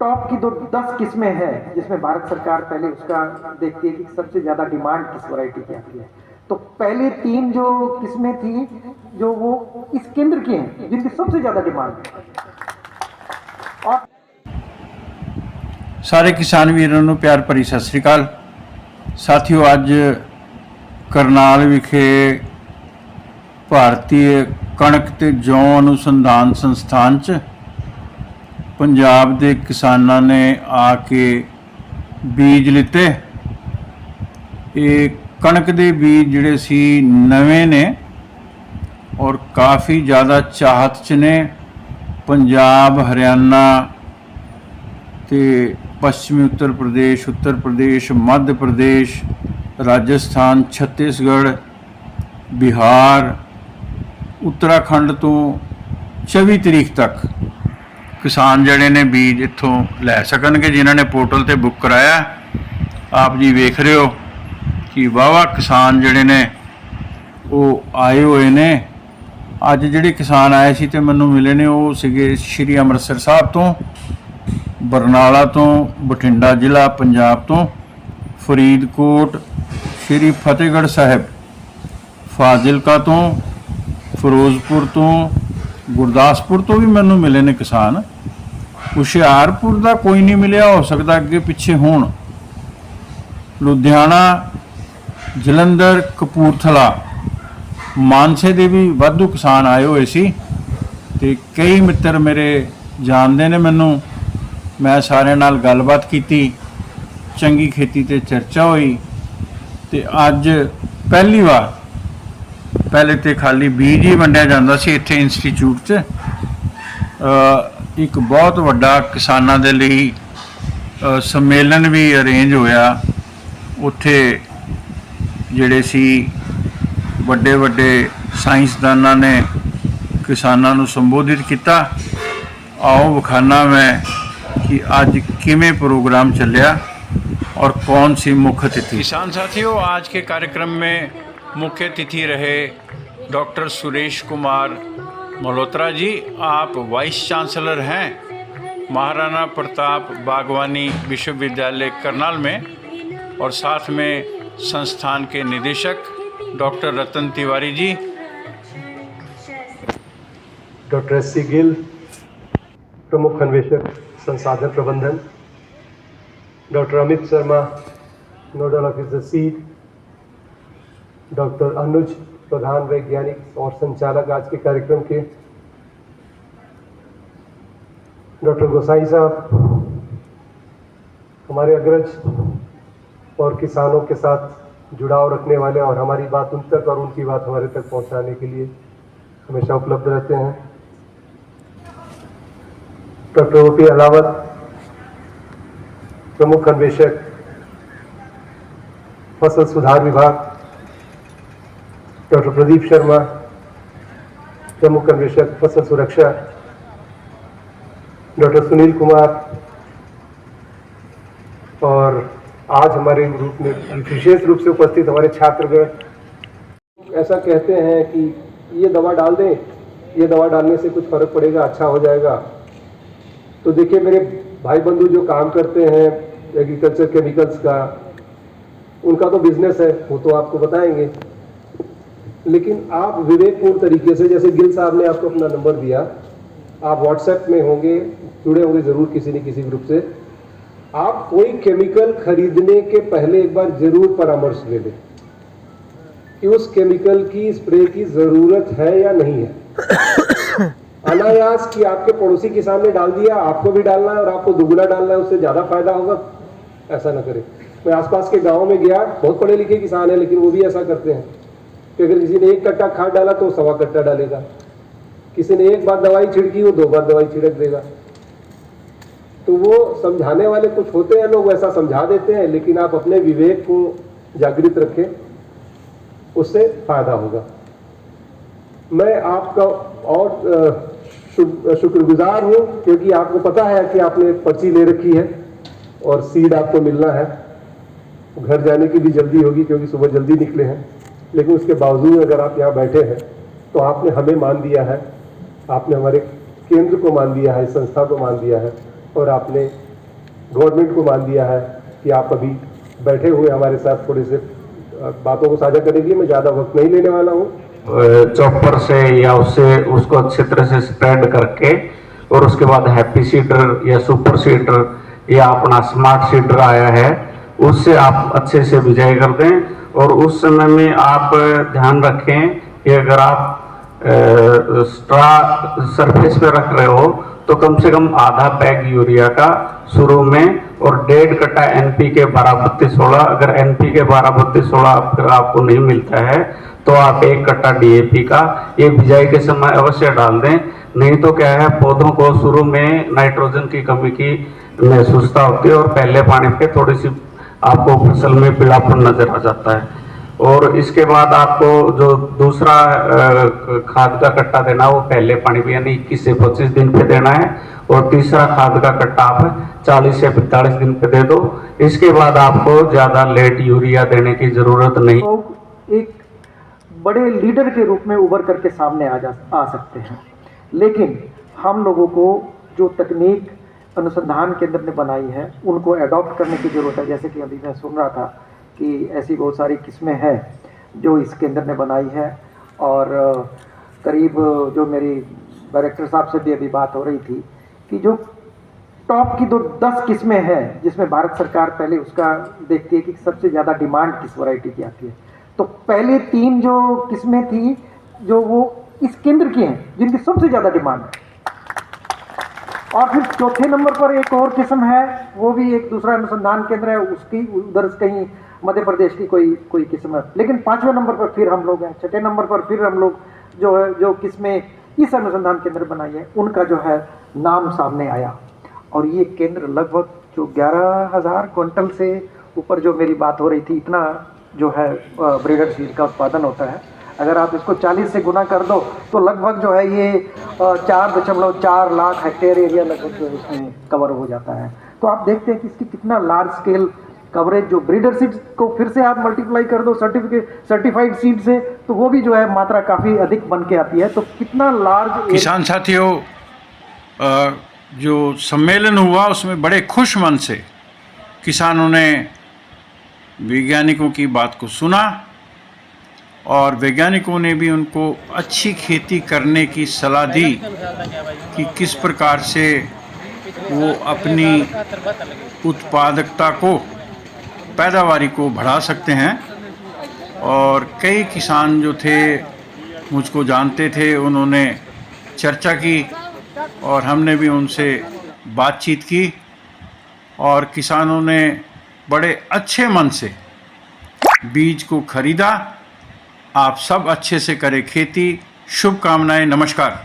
Top की 10 किस्में हैं जिसमें भारत सरकार पहले उसका देखती है कि सबसे ज्यादा डिमांड किस वैरायटी की आती है। तो पहले 3 जो किस्में थी जो वो इस केंद्र की हैं जिनकी सबसे ज्यादा डिमांड है। और सारे किसान वीरों ਨੂੰ ਪਿਆਰ ਭਰੀ ਸਤਿ ਸ੍ਰੀ ਅਕਾਲ ਸਾਥੀਓ। ਅੱਜ ਕਰਨਾਲ ਵਿਖੇ ਭਾਰਤੀ ਕਣਕ ਤੇ ਜੌਂ ਅਨੁਸੰਧਾਨ ਸੰਸਥਾਨ 'ਚ ਪੰਜਾਬ ਦੇ ਕਿਸਾਨਾਂ ਨੇ ਆ ਕੇ ਬੀਜ ਲਿੱਤੇ। ਇਹ ਕਣਕ ਦੇ ਬੀਜ ਜਿਹੜੇ ਸੀ ਨਵੇਂ ਨੇ ਔਰ ਕਾਫੀ ਜ਼ਿਆਦਾ ਚਾਹਤ 'ਚ ਨੇ। ਪੰਜਾਬ, ਹਰਿਆਣਾ ਤੇ पश्चिमी उत्तर प्रदेश, मध्य प्रदेश, राजस्थान, छत्तीसगढ़, बिहार, उत्तराखंड तो 24 तरीक तक किसान जड़े ने बीज इत्थों लै सकणगे जिन्होंने पोर्टल ते बुक कराया। आप जी वेख रहे हो कि वाहवा किसान जड़े ने वो आए हुए ने। अज जिहड़े किसान आए सी ते मैनूं मिले ने वो सीगे श्री अमृतसर साहब तो, बरनाला तो, बठिंडा जिला पंजाब तो, फरीदकोट, श्री फतेहगढ़ साहिब, फाजिलका तो, फिरोजपुर तो, गुरदासपुर तो भी मैनू मिले ने किसान। हुशियारपुर का कोई नहीं मिलिया, हो सकता अगे पिछे होण। लुधियाना, जलंधर, कपूरथला, मानसे दे भी वाधू किसान आए हुए सी ते कई मित्र मेरे जानते ने मैनू। मैं सारे नाल गलबात की, चंगी खेती ते चर्चा हुई ते अज पहली बार, पहले तो खाली बीज ही वंडिया जाता सी इत्थे इंस्टीट्यूट च, एक बहुत वड्डा किसानां दे लई सम्मेलन भी अरेंज होया। उत्थे जिहड़े सी वड्डे वड्डे साइंसदानां ने किसानां नूं संबोधित किया। आओ विखाना मैं कि आज किमें प्रोग्राम चलिया और कौन सी मुख्य अतिथि। किसान साथियों, आज के कार्यक्रम में मुख्य अतिथि रहे डॉक्टर सुरेश कुमार मल्होत्रा जी। आप वाइस चांसलर हैं महाराणा प्रताप बागवानी विश्वविद्यालय करनाल में, और साथ में संस्थान के निदेशक doctor Ratan Tiwari ji, doctor S C. Gill, प्रमुख अन्वेषक संसाधन प्रबंधन, doctor Amit Sharma, nodal officer seed, doctor Anuj, प्रधान वैज्ञानिक और संचालक आज के कार्यक्रम के, डॉक्टर गोसाई साहब, हमारे अग्रज और किसानों के साथ जुड़ाव रखने वाले और हमारी बात उन तक और उनकी बात हमारे तक पहुंचाने के लिए हमेशा उपलब्ध रहते हैं, डॉक्टर ओ.पी. अलावत, प्रमुख अन्वेषक फसल सुधार विभाग, डॉक्टर प्रदीप शर्मा, प्रमुख अन्वेषक फसल सुरक्षा, डॉक्टर सुनील कुमार, और आज हमारे ग्रुप में विशेष रूप से उपस्थित हमारे छात्रगण। ऐसा कहते हैं कि ये दवा डाल दें, ये दवा डालने से कुछ फर्क पड़ेगा, अच्छा हो जाएगा। तो देखिए मेरे भाई बंधु जो काम करते हैं एग्रीकल्चर केमिकल्स का, उनका तो बिजनेस है, वो तो आपको बताएंगे, लेकिन आप विवेकपूर्ण तरीके से, जैसे गिल साहब ने आपको अपना नंबर दिया, आप व्हाट्सएप में होंगे, जुड़े होंगे जरूर किसी न किसी ग्रुप से, आप कोई केमिकल खरीदने के पहले एक बार जरूर परामर्श ले लें कि उस केमिकल की स्प्रे की जरूरत है या नहीं है। अनायास कि आपके पड़ोसी किसान ने डाल दिया, आपको भी डालना है और आपको दुगुना डालना है, उससे ज्यादा फायदा होगा, ऐसा ना करें। मैं आसपास के गांव में गया, बहुत पढ़े लिखे किसान हैं लेकिन वो भी ऐसा करते हैं कि अगर किसी ने 1 कट्टा खाद डाला तो 1.25 कट्टा डालेगा, किसी ने 1 बार दवाई छिड़की वो 2 बार दवाई छिड़क देगा। तो वो समझाने वाले कुछ होते हैं, लोग वैसा समझा देते हैं, लेकिन आप अपने विवेक को जागृत रखें, उससे फायदा होगा। मैं आपका और शुक्रगुजार हूँ क्योंकि आपको पता है कि आपने पर्ची ले रखी है और सीड आपको मिलना है। घर जाने की भी जल्दी होगी क्योंकि सुबह जल्दी निकले हैं, लेकिन उसके बावजूद अगर आप यहाँ बैठे हैं तो आपने हमें मान दिया है, आपने हमारे केंद्र को मान दिया है, इस संस्था को मान दिया है, और आपने गवर्नमेंट को मान दिया है कि आप अभी बैठे हुए हमारे साथ थोड़े से बातों को साझा करने के लिए। मैं ज़्यादा वक्त नहीं लेने वाला हूँ। चॉपर से या उससे उसको अच्छी तरह से स्प्रेड करके और उसके बाद हैप्पी सीडर या सुपर सीडर या अपना स्मार्ट सीडर आया है उससे आप अच्छे से बिजाई कर दें। और उस समय में आप ध्यान रखें कि अगर आप स्ट्रा सरफेस पे रख रहे हो तो कम से कम आधा बैग यूरिया का शुरू में और 1.5 कट्टा NPK 12-32-16। अगर NPK 12-32-16 आपको नहीं मिलता है तो आप 1 कट्टा DAP का ये बिजाई के समय अवश्य डाल दें। नहीं तो क्या है, पौधों को शुरू में नाइट्रोजन की कमी की महसूसता होती है और पहले पानी पे थोड़ी सी आपको फसल में पीलापन नजर आ जाता है। और इसके बाद आपको जो दूसरा खाद का कट्टा देना वो पहले पानी पे यानी 21 से 25 दिन पे देना है और तीसरा खाद का कट्टा आप 40 से 45 दिन पे दे दो। इसके बाद आपको ज्यादा लेट यूरिया देने की जरूरत नहीं। तो एक बड़े लीडर के रूप में उभर करके सामने आ सकते हैं, लेकिन हम लोगों को जो तकनीक अनुसंधान केंद्र ने बनाई है उनको अडॉप्ट करने की ज़रूरत है। जैसे कि अभी मैं सुन रहा था कि ऐसी बहुत सारी किस्में हैं जो इस केंद्र ने बनाई है और करीब जो मेरी डायरेक्टर साहब से भी अभी बात हो रही थी कि जो टॉप की 10 किस्में हैं जिसमें भारत सरकार पहले उसका देखती है कि सबसे ज़्यादा डिमांड किस वैरायटी की आती है। तो पहले 3 जो किस्में थी जो वो इस केंद्र की हैं जिनकी सबसे ज़्यादा डिमांड है, और फिर चौथे नंबर पर एक और किस्म है, वो भी एक दूसरा अनुसंधान केंद्र है, उसकी उधर कहीं मध्य प्रदेश की कोई किस्म है। लेकिन 5वें नंबर पर फिर हम लोग हैं, 6ठे नंबर पर फिर हम लोग जो है जो किस्में इस अनुसंधान केंद्र बनाई है उनका जो है नाम सामने आया। और ये केंद्र लगभग जो 11,000 क्विंटल से ऊपर जो मेरी बात हो रही थी इतना जो है ब्रीडर सीड का उत्पादन होता है। अगर आप इसको 40 से गुना कर दो तो लगभग जो है ये 4.4 लाख हेक्टेयर एरिया लगभग जो है इसमें कवर हो जाता है। तो आप देखते हैं कि इसकी कितना लार्ज स्केल कवरेज, जो ब्रीडर सीड्स को फिर से आप मल्टीप्लाई कर दो सर्टिफाइड सीड से तो वो भी जो है मात्रा काफ़ी अधिक बन के आती है। तो कितना लार्ज। किसान साथियों, जो सम्मेलन हुआ उसमें बड़े खुश मन से किसानों ने वैज्ञानिकों की बात को सुना और वैज्ञानिकों ने भी उनको अच्छी खेती करने की सलाह दी कि किस प्रकार से वो अपनी उत्पादकता को, पैदावारी को बढ़ा सकते हैं। और कई किसान जो थे मुझको जानते थे, उन्होंने चर्चा की और हमने भी उनसे बातचीत की और किसानों ने बड़े अच्छे मन से बीज को खरीदा। आप सब अच्छे से करें खेती। शुभकामनाएं। नमस्कार।